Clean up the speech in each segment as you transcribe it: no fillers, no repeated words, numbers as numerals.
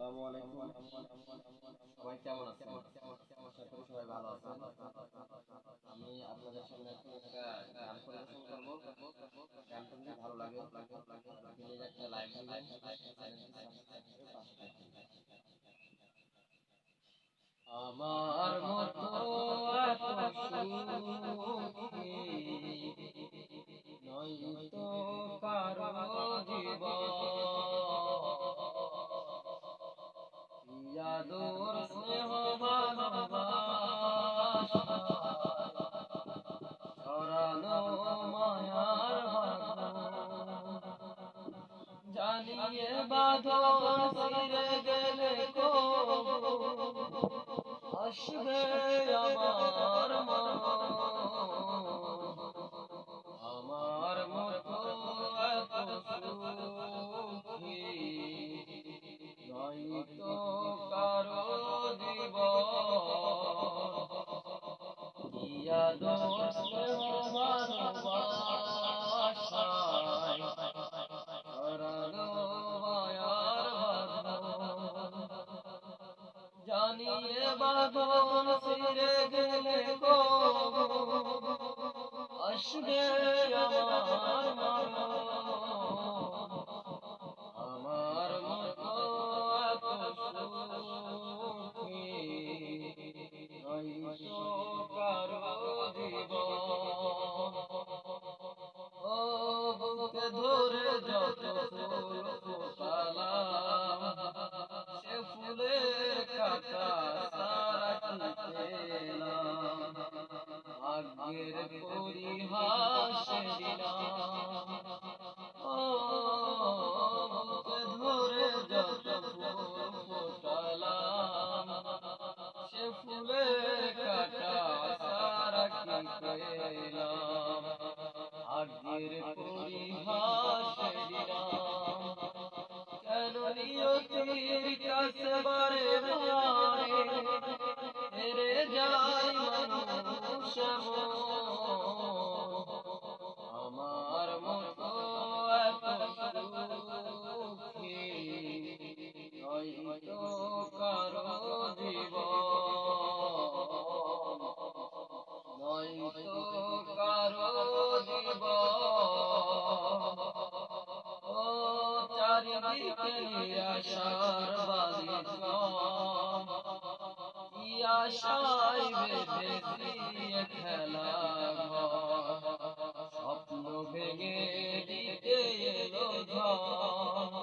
আসসালামু আলাইকুম। সবাই কেমন আছেন? আশা করি সবাই ভালো আছেন। আমি আপনাদের সামনে এখন একটা গান পরিবেশন করব। গানটা যদি ভালো লাগে প্লিজ একটা লাইক দিবেন, চ্যানেলটি সাবস্ক্রাইব করে পাশে থাকবেন। আমার মতো এত সুখী নয়তো কারো জীবন, আদর স্নেহ ভালোবাসায় ছড়ানো মায়ার বাঁধন, জানিয়ে বাঁধন ছিঁড়ে গেলে কবু আসবে আমার মন। আমার মতো এত সুখী নয়তো কারো জীবন, কি আদর স্নেহ ভালোবাসায় ছড়ানো মায়ার বাঁধন, জানিয়ে বাঁধন ছিঁড়ে গেলে কবু আসবে আমার মন। আমার মতো এত সুখী নয়তো কারো জীবন। ও বুকে ধরে যত ফুল ফোটালাম, সে ফুলের কাটা সারা কি পেলাম, ভাগ্যের পরিহাসে দিলাম। ও বুকে ধরে যত ফুল ফোটালাম, সে ফুলের কাটা সারা কি পেলাম, ভাগ্যের পরিহাসে দিলাম। কেন নিয়তির কাছে বারে বারে হেরে যায় মানুষ এমন, আমার মতো এত সুখী নয়তো কারো জীবন, নয়তো কারো জীবন। ও চারিদিকে নিরাশার বালিকা, কি আশায় বেঁধেছি এ খেলা ঘর, স্বপ্ন ভেঙে দিতে এলো ঝড়।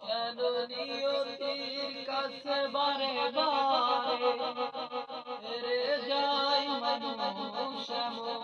কেন নিয়তির কাছে বারে বারে হেরে যায় মানুষ এমন,